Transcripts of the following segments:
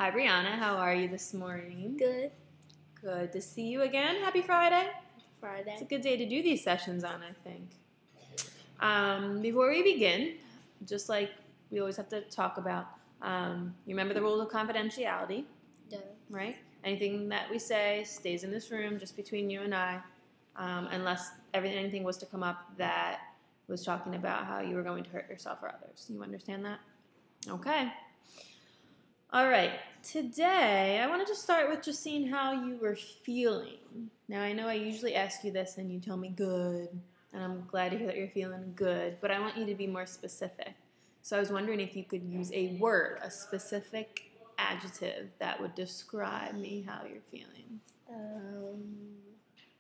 Hi, Brianna. How are you this morning? Good. Good to see you again. Happy Friday. Friday. It's a good day to do these sessions on, I think. Before we begin, just like we always have to talk about, you remember the rules of confidentiality, Yeah. right? Anything that we say stays in this room just between you and I, unless anything was to come up that was talking about how you were going to hurt yourself or others. You understand that? Okay. All right, today I wanted to start with just seeing how you were feeling. Now, I know I usually ask you this and you tell me good, and I'm glad to hear that you're feeling good, but I want you to be more specific. So I was wondering if you could use a word, a specific adjective that would describe me how you're feeling.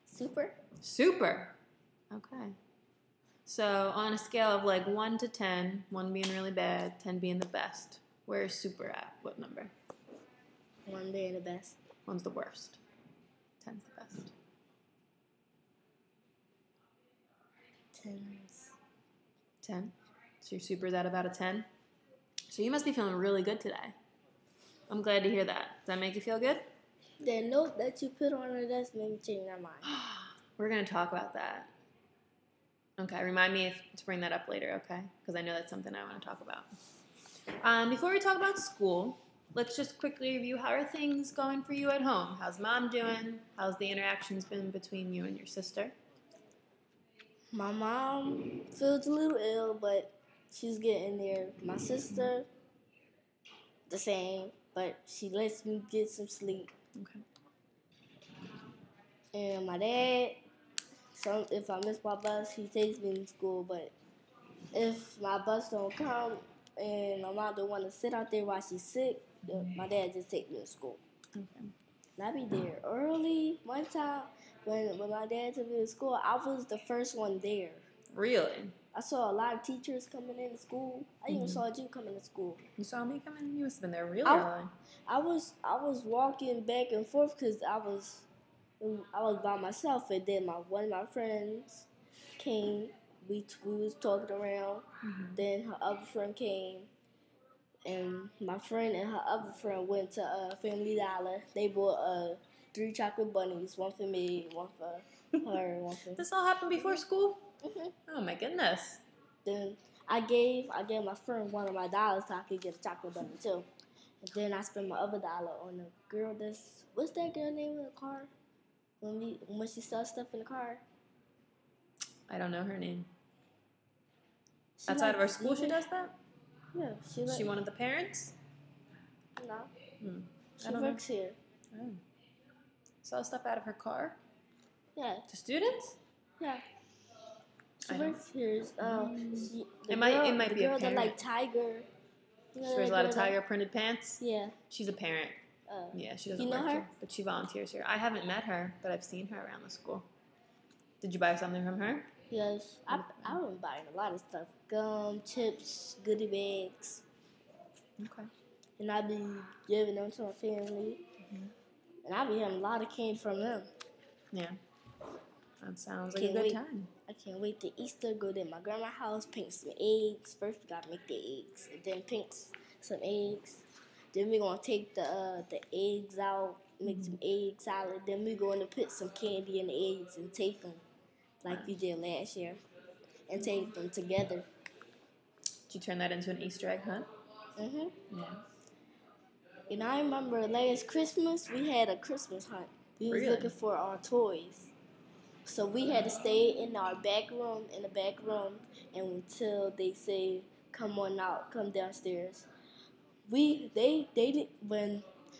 Super. Super. Okay. So on a scale of like 1 to 10, 1 being really bad, 10 being the best, where's super at? What number? 1 being the best. 1's the worst. 10's the best. 10's. 10? So your super's at about a 10? So you must be feeling really good today. I'm glad to hear that. Does that make you feel good? The note that you put on the desk made me change my mind. We're going to talk about that. Okay, remind me to bring that up later, okay? Because I know that's something I want to talk about. Before we talk about school, let's just quickly review how are things going for you at home. How's mom doing? How's the interactions been between you and your sister? My mom feels a little ill, but she's getting there. My sister, the same, but she lets me get some sleep. Okay. And my dad, if I miss my bus, he takes me to school. But if my bus don't come and my mom don't want to sit out there while she's sick, my dad just takes me to school. Okay. And I be there early. One time when my dad took me to school, I was the first one there. Really? I saw a lot of teachers coming into school. I even saw you coming to school. You saw me coming? You must have been there really early. I was walking back and forth because I was by myself, and then one of my friends came. We was talking around. Then her other friend came, and my friend and her other friend went to Family Dollar. They bought 3 chocolate bunnies, one for me, one for her, one for. This all happened before school? Mhm. Oh my goodness. Then I gave my friend one of my dollars so I could get a chocolate bunny too. And then I spent my other dollar on a girl what's that girl name in the car? When she sells stuff in the car? I don't know her name. Outside of our school, she does that? Yeah, She one of the parents? No. I She don't works here. Oh. Sell stuff out of her car? Yeah. To students? Yeah. She works here. It might be a girl that parent. like tiger. She wears a lot of tiger printed pants? Yeah. She's a parent. Yeah, she doesn't you know work her? here, but she volunteers here. I haven't met her, but I've seen her around the school. Did you buy something from her? Yes. I've been buying a lot of stuff. Gum, chips, goodie bags. Okay. And I've been giving them to my family. And I've been having a lot of candy from them. Yeah. That sounds like a good time. I can't wait to Easter, go to my grandma's house, paint some eggs. First, we gotta make the eggs, and then paint some eggs. Then we're gonna take the eggs out, make some egg salad. Then we're going to put some candy in the eggs and tape them, like we did last year, and tape them together. Did you turn that into an Easter egg hunt? Mhm. Yeah. And I remember last Christmas we had a Christmas hunt. We was Really? looking for our toys. So we had to stay in the back room, and until they say, come on out, come downstairs. They did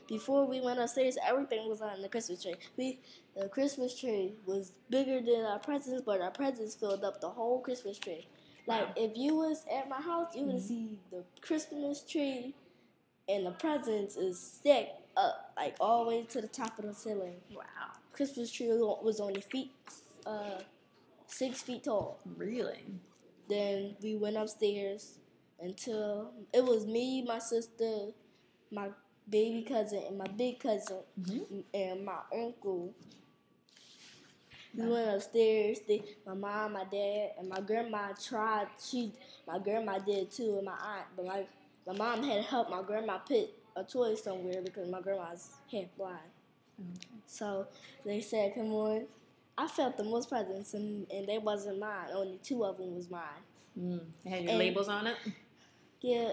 before we went upstairs, everything was on the Christmas tree. The Christmas tree was bigger than our presents, but our presents filled up the whole Christmas tree. Like if you was at my house, you would see the Christmas tree and the presents is stacked up, like all the way to the top of the ceiling. Wow. Christmas tree was only 6 feet tall. Really? Then we went upstairs until it was me, my sister, my baby cousin, and my big cousin, and my uncle. We went upstairs. My mom, my dad, and my grandma tried. My grandma did too, and my aunt. But my mom had helped my grandma put a toy somewhere because my grandma's half blind. Okay. So they said, "Come on." I felt the most presents, and they wasn't mine. Only 2 of them was mine. It had your And- labels on it? Yeah,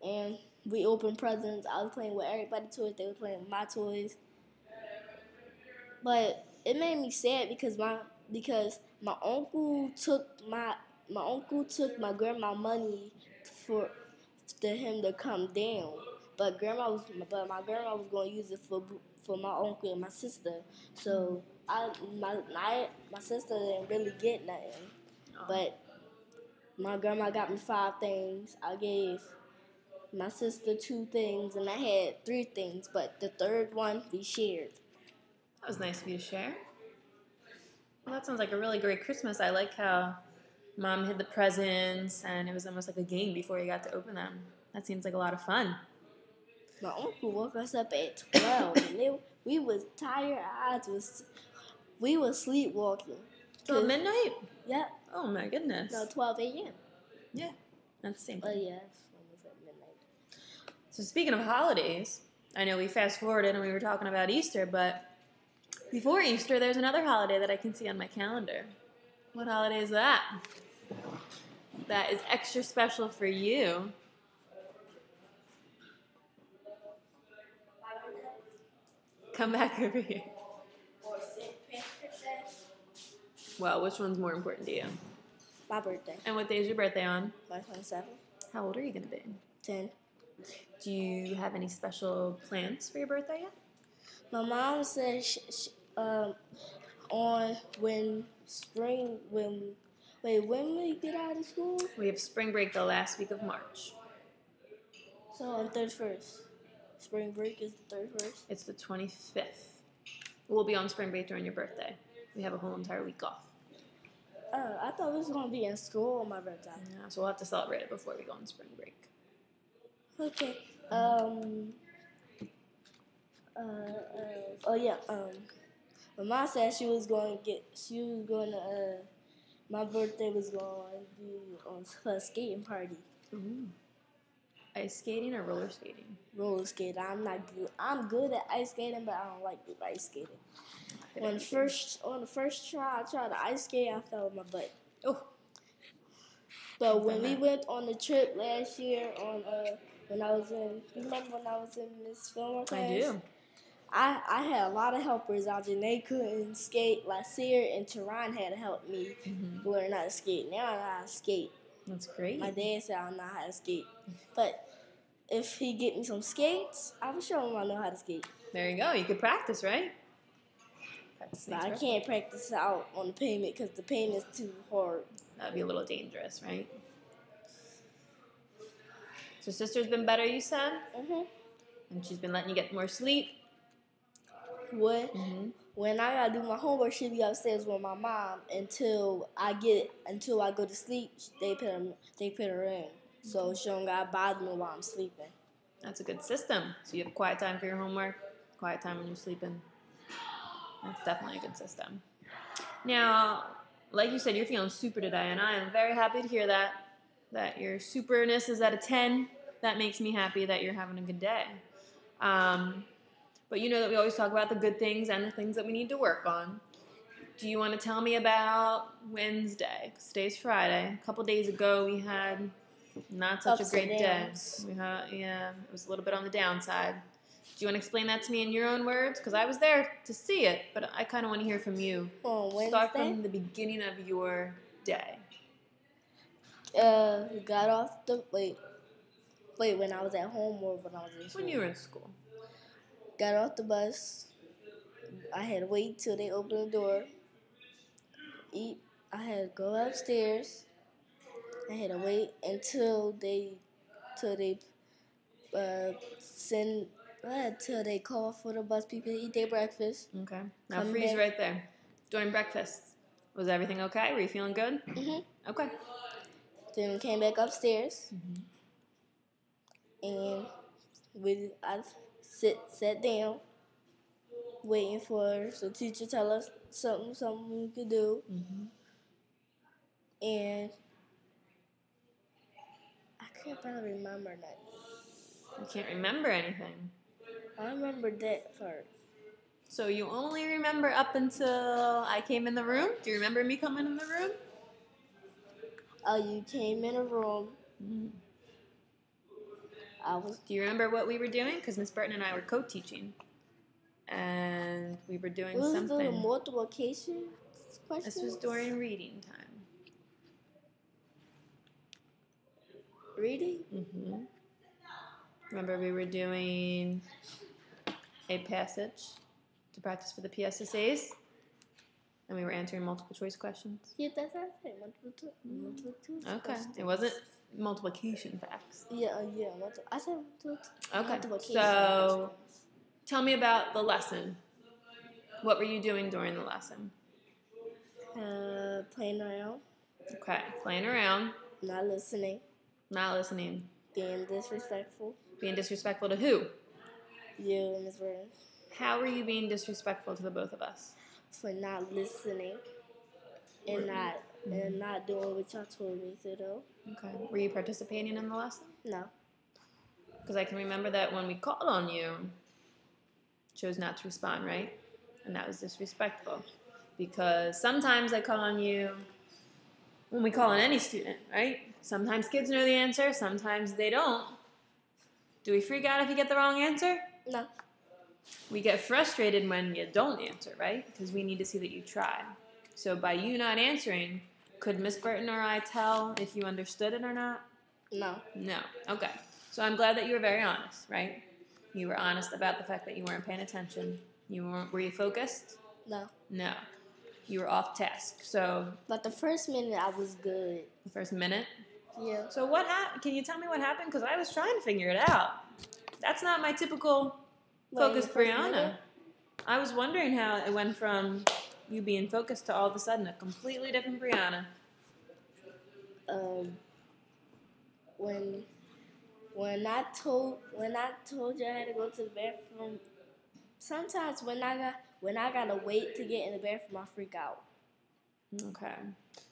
and we opened presents. I was playing with everybody's toys. They were playing with my toys. But it made me sad because my uncle took my grandma money for him to come down. But my grandma was going to use it for my uncle and my sister. So my sister didn't really get nothing. Oh. But my grandma got me 5 things. I gave my sister 2 things, and I had 3 things. But the third one we shared. That was nice of you to share. Well, that sounds like a really great Christmas. I like how Mom hid the presents, and it was almost like a game before you got to open them. That seems like a lot of fun. My uncle woke us up at 12, and we was tired. We was sleepwalking. Till midnight? Yep. Oh my goodness. No, 12 a.m. Yeah, that's the same Oh thing. yeah, it's almost at midnight. So speaking of holidays, I know we fast forwarded and we were talking about Easter, but before Easter, there's another holiday that I can see on my calendar. What holiday is that? That is extra special for you. Come back over here. Well, which one's more important to you? My birthday, And what day is your birthday on? my 27th, How old are you going to be? 10. Do you have any special plans for your birthday yet? My mom said on when we get out of school? We have spring break the last week of March. So on 31st. Spring break is the 31st. It's the 25th. We'll be on spring break during your birthday. We have a whole entire week off. I thought we was gonna be in school on my birthday. Yeah, so we'll have to celebrate it before we go on spring break. Okay. My mom said my birthday was going to be on her skating party. Ooh. Ice skating or roller skating? Roller skating. I'm not good. I'm good at ice skating, but I don't like the ice skating. On the first try, I tried to ice skate. I fell on my butt. Oh. But when we went on the trip last year, when I was in, you remember when I was in Miss Fillmore class? I do. I had a lot of helpers out there. They couldn't skate. Like Sear and Teron had to help me learn how to skate. Now I know how to skate. That's great. My dad said I know how to skate. But if he get me some skates, I will show him I know how to skate. There you go. You could practice, right? Practice But I makes can't practice out on the pavement because the pavement is too hard. That'd be a little dangerous, right? So sister's been better, you said? Mhm. And she's been letting you get more sleep? When I gotta do my homework, she'll be upstairs with my mom until I go to sleep. They put her in, so she don't gotta bother me while I'm sleeping. That's a good system. So you have quiet time for your homework, quiet time when you're sleeping. That's definitely a good system. Now, like you said, you're feeling super today, and I am very happy to hear that. That your superness is at a 10. That makes me happy that you're having a good day. But you know that we always talk about the good things and the things that we need to work on. Do you want to tell me about Wednesday? 'Cause today's Friday. A couple days ago, we had not such Ups a great and day. downs. Yeah, it was a little bit on the downside. Do you want to explain that to me in your own words? Because I was there to see it, but I kind of want to hear from you. On Wednesday, Start from the beginning of your day. got off the wait when I was at home or when I was in school. When you were in school. Got off the bus. I had to wait till they opened the door. Eat. I had to go upstairs. I had to wait until they till they call for the bus people to eat their breakfast. Okay. Now Come freeze back. right there. During breakfast, was everything okay? Were you feeling good? Mhm. Okay. Then we came back upstairs, and I sat down, waiting for the teacher to tell us something we could do, and I can't probably remember that. You can't remember anything. I remember that part. So you only remember up until I came in the room? Do you remember me coming in the room? Oh, you came in a room. I was. Do you remember what we were doing? Because Miss Burton and I were co-teaching. And we were doing Was the something. multiplication question? This was during reading time. Reading? Mm-hmm. Remember we were doing a passage to practice for the PSSAs? And we were answering multiple choice questions? Yeah, that's what I said. Multiple choice. Okay. questions. It wasn't multiplication facts. Yeah. I said Okay. multiplication So questions. tell me about the lesson. What were you doing during the lesson? Playing around, Okay. Playing around, not listening, not listening, being disrespectful. being disrespectful to who? You and Ms. Burton How were you being disrespectful to the both of us? for not listening and not doing what y'all told me to do. Okay. Were you participating in the lesson? No. Because I can remember that when we called on you, chose not to respond, right? And that was disrespectful. Because sometimes I call on you when we call on any student, right? Sometimes kids know the answer, sometimes they don't. Do we freak out if you get the wrong answer? No. We get frustrated when you don't answer, right? Because we need to see that you tried. So by you not answering, could Miss Burton or I tell if you understood it or not? No. No. Okay. So I'm glad that you were very honest, right? You were honest about the fact that you weren't paying attention. Were you focused? No. No. You were off task. So But the first minute I was good. the first minute. Yeah. So what happened? Can you tell me what happened? Because I was trying to figure it out. That's not my typical focused the first Brianna. minute? I was wondering how it went from you being focused to all of a sudden a completely different Brianna. When I told you I had to go to the bathroom, sometimes when I gotta wait to get in the bathroom, I freak out. Okay.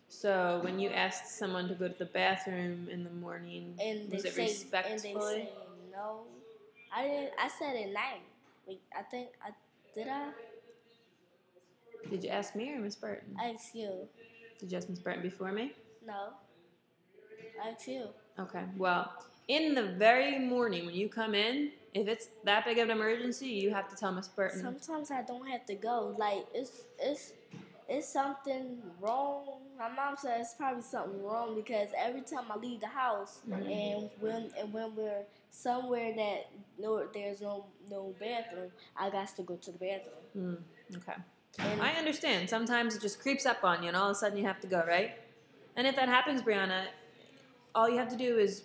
So when you asked someone to go to the bathroom in the morning, And was they it say respectfully? no. I didn't. I said at night. Like I think I did. Did you ask me or Miss Burton? I asked you. Did you ask Miss Burton before me? No. I asked you. Okay. Well, in the very morning when you come in, if it's that big of an emergency, you have to tell Miss Burton. Sometimes I don't have to go. Like it's something wrong. My mom says it's probably something wrong because every time I leave the house and when we're somewhere that there's no bathroom, I got to go to the bathroom. Okay. And I understand. Sometimes it just creeps up on you, and all of a sudden you have to go, right? And if that happens, Brianna, all you have to do is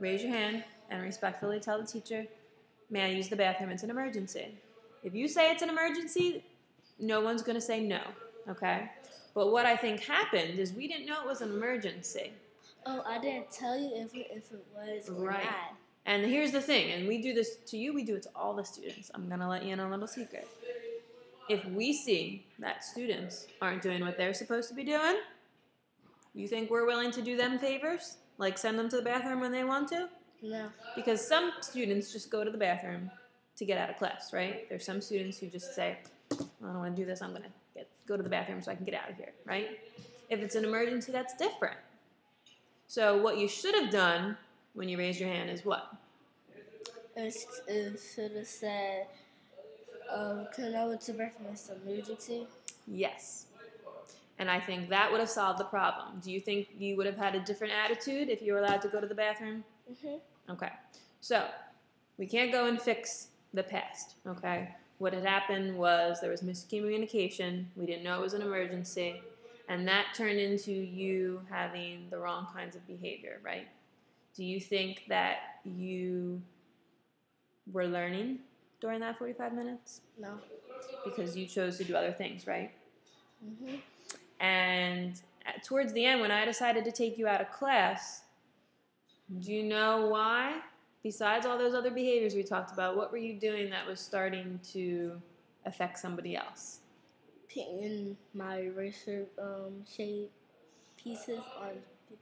raise your hand and respectfully tell the teacher, "May I use the bathroom? It's an emergency." If you say it's an emergency, no one's going to say no, okay? But what I think happened is we didn't know it was an emergency. oh, I didn't tell you if it was or Right. not. And here's the thing, and we do this to you, we do it to all the students. I'm going to let you in on a little secret. If we see that students aren't doing what they're supposed to be doing, you think we're willing to do them favors? Like send them to the bathroom when they want to? No. Because some students just go to the bathroom to get out of class, right? There's some students who just say, I don't want to do this, I'm going to go to the bathroom so I can get out of here, right? If it's an emergency, that's different. So what you should have done when you raised your hand is what? It should have said, can I go to the bathroom? It's an emergency. Yes. And I think that would have solved the problem. Do you think you would have had a different attitude if you were allowed to go to the bathroom? Okay. So, we can't go and fix the past, okay? What had happened was there was miscommunication. We didn't know it was an emergency. And that turned into you having the wrong kinds of behavior, right? Do you think that you were learning during that 45 minutes? No. Because you chose to do other things, right? And towards the end, when I decided to take you out of class, do you know why? Besides all those other behaviors we talked about, what were you doing that was starting to affect somebody else? Painting my eraser shade pieces on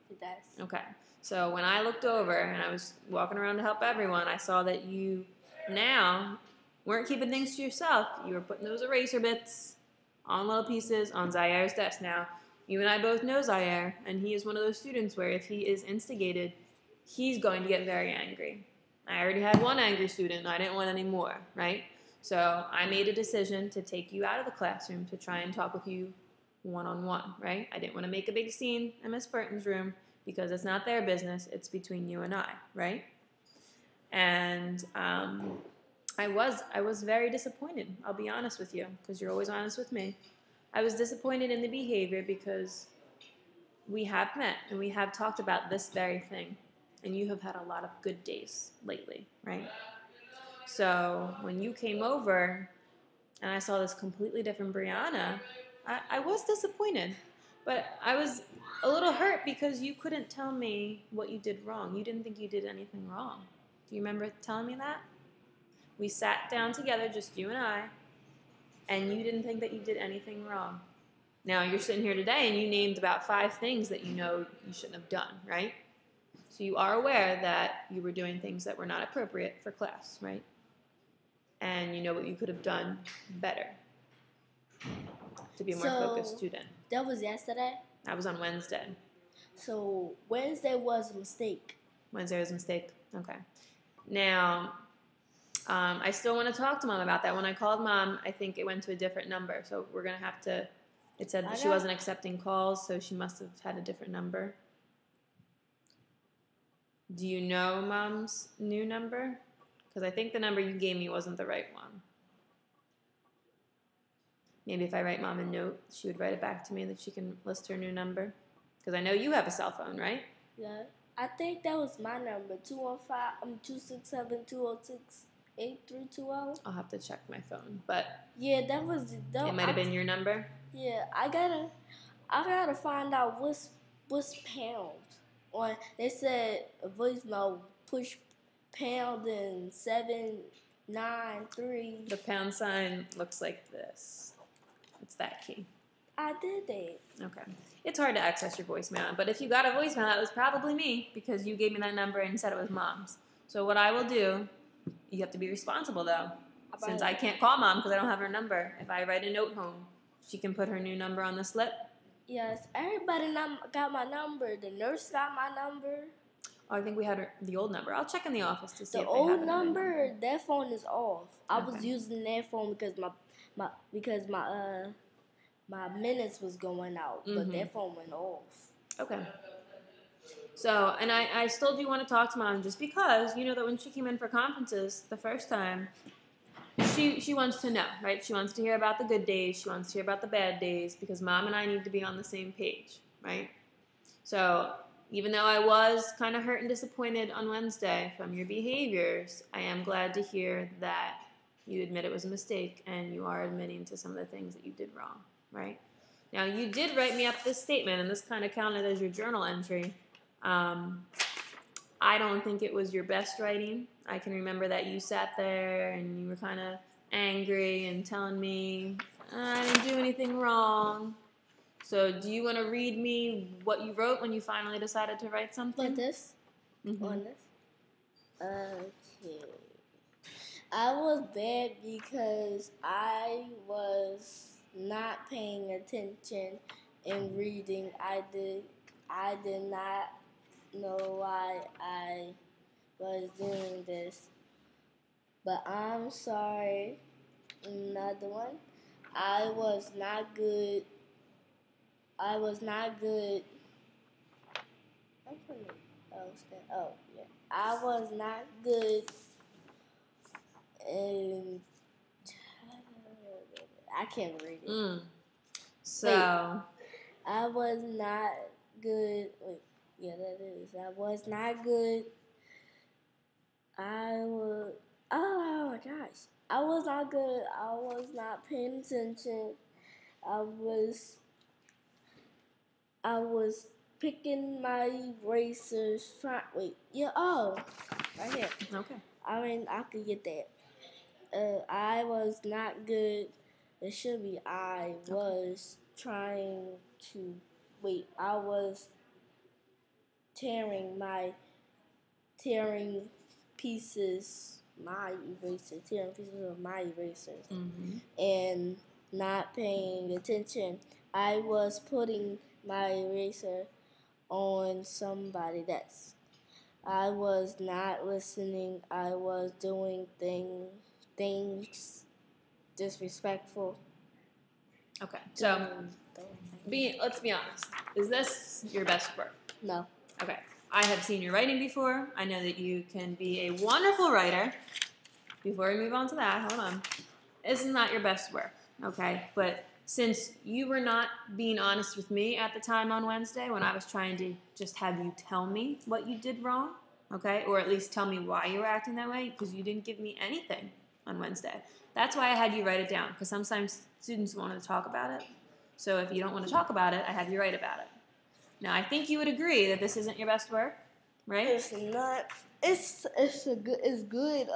the desk. Okay. So when I looked over and I was walking around to help everyone, I saw that you now weren't keeping things to yourself. You were putting those eraser bits on little pieces on Zaire's desk. Now, you and I both know Zaire, and he is one of those students where if he is instigated, he's going to get very angry. I already had one angry student, and I didn't want any more, right? So I made a decision to take you out of the classroom to try and talk with you one-on-one, right? I didn't want to make a big scene in Miss Burton's room because it's not their business. It's between you and I, right? And I was very disappointed. I'll be honest with you, because you're always honest with me. I was disappointed in the behavior because we have met and we have talked about this very thing, and you have had a lot of good days lately, right? So when you came over and I saw this completely different Brianna, I was disappointed. But I was a little hurt because you couldn't tell me what you did wrong. You didn't think you did anything wrong. Do you remember telling me that? We sat down together, just you and you didn't think that you did anything wrong. Now you're sitting here today and you named about 5 things that you know you shouldn't have done, right? So you are aware that you were doing things that were not appropriate for class, right? And you know what you could have done better to be a more focused student. That was yesterday? That was on Wednesday. So Wednesday was a mistake. Wednesday was a mistake. Okay. Now, I still want to talk to Mom about that. When I called Mom, I think it went to a different number. So we're going to have to, it said that she wasn't accepting calls, so she must have had a different number. Do you know Mom's new number? Because I think the number you gave me wasn't the right one. Maybe if I write Mom a note, she would write it back to me that she can list her new number. Because I know you have a cell phone, right? Yeah. I think that was my number, 215-267-206-8320. I'll have to check my phone, but yeah, that was it might have been your number. Yeah, I gotta find out what's pound. On they said a voicemail push pound and 793. The pound sign looks like this. It's that key. I did that. Okay. It's hard to access your voicemail, but if you got a voicemail, that was probably me because you gave me that number and said it was Mom's. So what I will do, you have to be responsible though. Since I can't call Mom because I don't have her number, if I write a note home, she can put her new number on the slip. Yes, everybody got my number. The nurse got my number. Oh, I think we had the old number. I'll check in the office to see if the they have old number. That phone is off. I Okay. was using that phone because my minutes was going out, but that phone went off. Okay. So, and I still do want to talk to Mom just because, you know, that when she came in for conferences the first time, she wants to know, right? She wants to hear about the good days. She wants to hear about the bad days because Mom and I need to be on the same page, right? So even though I was kind of hurt and disappointed on Wednesday from your behaviors, I am glad to hear that you admit it was a mistake and you are admitting to some of the things that you did wrong, right? Now, you did write me up this statement, and this kind of counted as your journal entry. I don't think it was your best writing. I can remember that you sat there and you were kind of angry and telling me I didn't do anything wrong. So do you want to read me what you wrote when you finally decided to write something? Like this? On this? Okay. I was bad because I was not paying attention in reading. I did not know why I was doing this. But I'm sorry. Another one. I was not good. I was not good. I'm putting it. Oh, yeah. I was not good. And I can't read it. So I was not good. Wait, yeah, that is. I was not good. Oh my gosh. I was not good. I was not paying attention. I was picking my erasers. Right here. okay. I mean, I could get that. I was not good. It should be I was trying to. Wait, I was tearing my tearing pieces my erasers, tearing pieces of my erasers, and not paying attention. I was putting my eraser on somebody else. I was not listening. I was doing things disrespectful. Okay, so let's be honest. Is this your best work? No. Okay, I have seen your writing before. I know that you can be a wonderful writer. Before we move on to that, hold on. This is not your best work, okay? But since you were not being honest with me at the time on Wednesday when I was trying to just have you tell me what you did wrong, okay? Or at least tell me why you were acting that way, because you didn't give me anything on Wednesday. That's why I had you write it down, because sometimes students want to talk about it. So if you don't want to talk about it, I have you write about it. Now, I think you would agree that this isn't your best work, right? It's not. It's good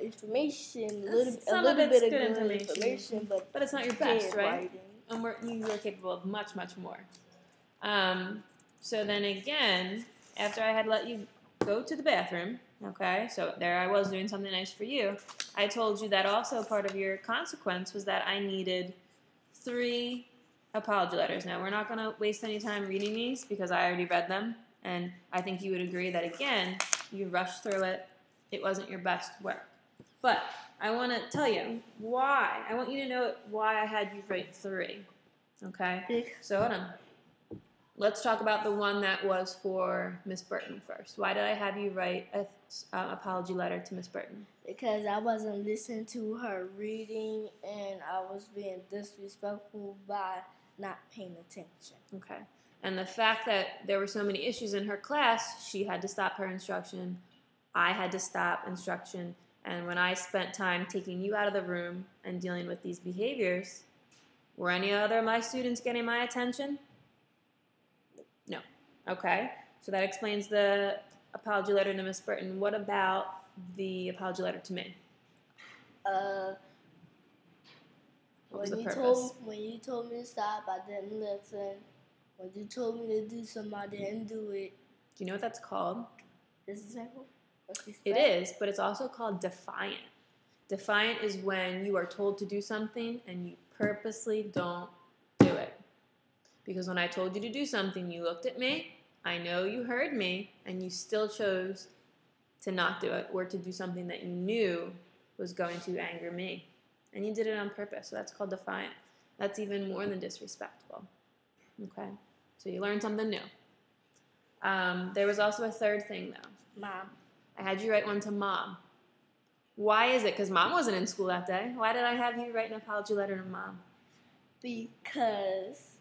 information. A little bit of good information, but it's not your best, right? Writing. And you are capable of much, much more. So then again, after I had let you go to the bathroom, okay, so there I was doing something nice for you, I told you that also part of your consequence was that I needed 3 apology letters. Now, we're not going to waste any time reading these because I already read them, and I think you would agree that, again, you rushed through it. It wasn't your best work. But I want to tell you why. I want you to know why I had you write 3, okay? So hold on. Let's talk about the one that was for Miss Burton first. Why did I have you write an apology letter to Miss Burton? Because I wasn't listening to her reading, and I was being disrespectful by not paying attention. Okay. And the fact that there were so many issues in her class, she had to stop her instruction. I had to stop instruction. And when I spent time taking you out of the room and dealing with these behaviors, were any other of my students getting my attention? No. Okay. So that explains the apology letter to Miss Burton. What about the apology letter to me? What was the purpose? When you told me to stop, I didn't listen. When you told me to do something, I didn't do it. Do you know what that's called? Disrespectful? It is, but it's also called defiant. Defiant is when you are told to do something and you purposely don't do it. Because when I told you to do something, you looked at me, I know you heard me, and you still chose to not do it or to do something that you knew was going to anger me. And you did it on purpose, so that's called defiant. That's even more than disrespectful. Okay? So you learned something new. There was also a third thing, though. Mom. I had you write one to Mom. Why is it? Because Mom wasn't in school that day. Why did I have you write an apology letter to Mom? Because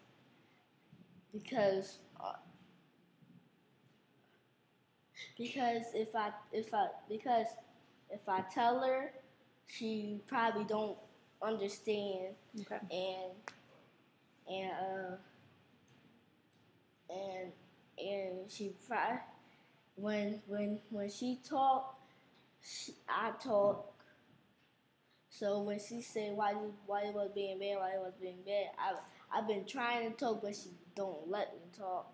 if I tell her, she probably don't understand. Okay. And she probably when she talk, I talk. So when she said why you was being bad, I've been trying to talk, but she don't let me talk.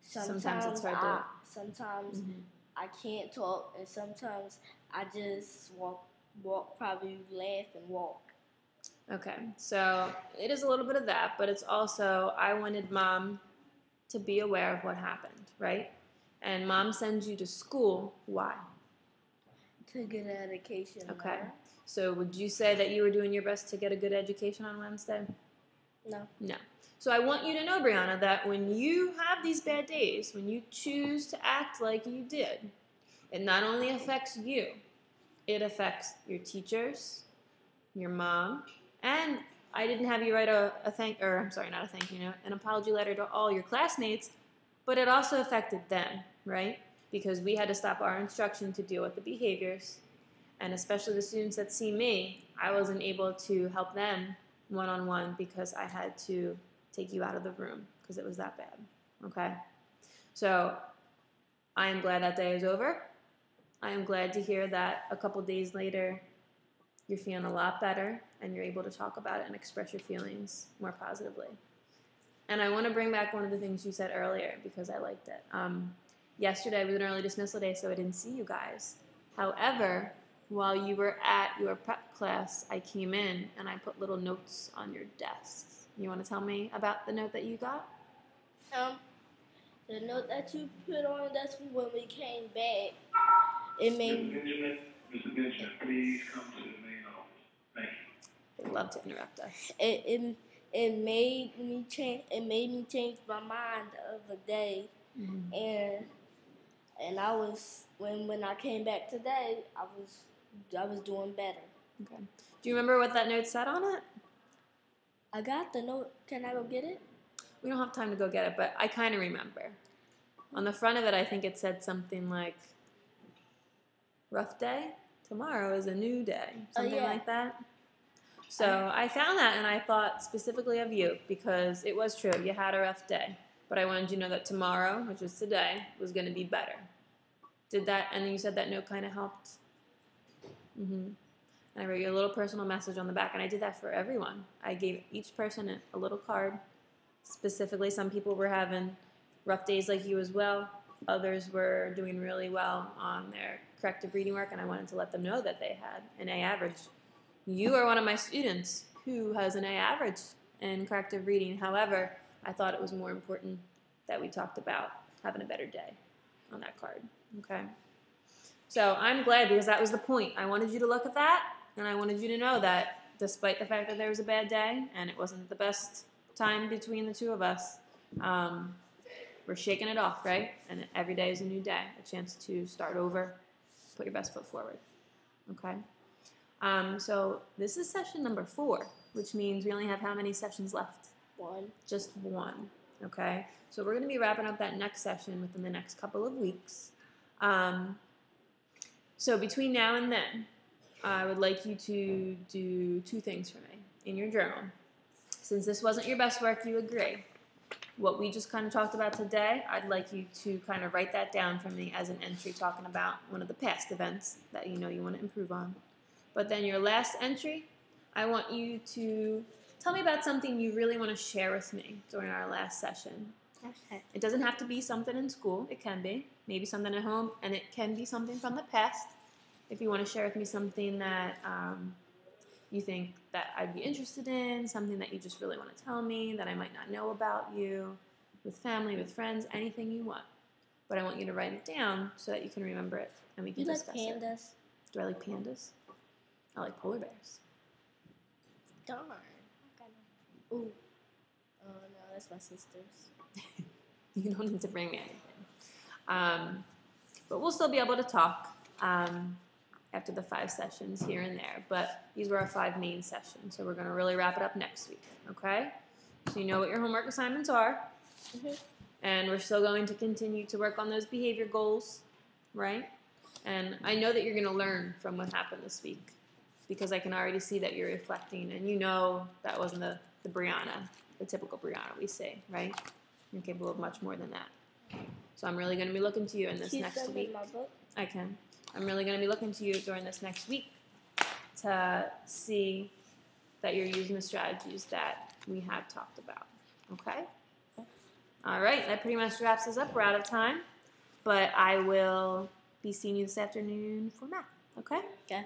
Sometimes it's hard to. Sometimes I can't talk, and sometimes I just walk, probably laugh and walk. Okay, so it is a little bit of that, but it's also I wanted Mom to be aware of what happened, right? And Mom sends you to school. Why? To get an education. Okay. So would you say that you were doing your best to get a good education on Wednesday? No. No. So I want you to know, Brianna, that when you have these bad days, when you choose to act like you did, it not only affects you, it affects your teachers, your mom, and I didn't have you write an apology letter to all your classmates, but it also affected them, right? Because we had to stop our instruction to deal with the behaviors, and especially the students that see me, I wasn't able to help them one-on-one because I had to take you out of the room because it was that bad, okay? So I am glad that day is over. I am glad to hear that a couple days later you're feeling a lot better and you're able to talk about it and express your feelings more positively. And I want to bring back one of the things you said earlier because I liked it. Yesterday was an early dismissal day, so I didn't see you guys. However, while you were at your prep class, I came in and I put little notes on your desks. You want to tell me about the note that you got? The note that you put on, that's when we came back. It made Mr. Benjamin, please come to the main office. Thank you. They love to interrupt us. it made me change. It made me change my mind the other day, and I was when I came back today, I was doing better. Okay. Do you remember what that note said on it? I got the note. Can I go get it? We don't have time to go get it, but I kind of remember. On the front of it, I think it said something like, rough day, tomorrow is a new day, something like that. So I found that and I thought specifically of you because it was true. You had a rough day, but I wanted you to know that tomorrow, which is today, was going to be better. Did that, and you said that note kind of helped? And I wrote you a little personal message on the back, and I did that for everyone. I gave each person a little card. Specifically, some people were having rough days like you as well. Others were doing really well on their corrective reading work, and I wanted to let them know that they had an A average. You are one of my students who has an A average in corrective reading. However, I thought it was more important that we talked about having a better day on that card. Okay? So I'm glad because that was the point. I wanted you to look at that, and I wanted you to know that despite the fact that there was a bad day and it wasn't the best time between the two of us, we're shaking it off, right? And every day is a new day, a chance to start over, put your best foot forward. Okay? So this is session number 4, which means we only have how many sessions left? 1. Just 1. Okay? So we're going to be wrapping up that next session within the next couple of weeks. So between now and then, I would like you to do 2 things for me in your journal. Since this wasn't your best work, you agree. What we just kind of talked about today, I'd like you to kind of write that down for me as an entry talking about one of the past events that you know you want to improve on. But then your last entry, I want you to tell me about something you really want to share with me during our last session. Okay. It doesn't have to be something in school. It can be. Maybe something at home, and it can be something from the past. If you want to share with me something that you think that I'd be interested in, something that you just really want to tell me that I might not know about you, with family, with friends, anything you want. But I want you to write it down so that you can remember it and we can discuss it. You like pandas? Do I like pandas? I like polar bears. Darn. Ooh. Oh no, that's my sister's. You don't need to bring me anything. But we'll still be able to talk after the 5 sessions here and there. But these were our 5 main sessions, so we're going to really wrap it up next week, okay? So you know what your homework assignments are. And we're still going to continue to work on those behavior goals, right? And I know that you're going to learn from what happened this week because I can already see that you're reflecting, and you know that wasn't the Brianna, the typical Brianna we see, right? You're capable of much more than that. So I'm really going to be looking to you in this next week. In my book? I can. I'm really going to be looking to you during this next week to see that you're using the strategies that we have talked about. Okay? All right. That pretty much wraps us up. We're out of time. But I will be seeing you this afternoon for math. Okay? Okay.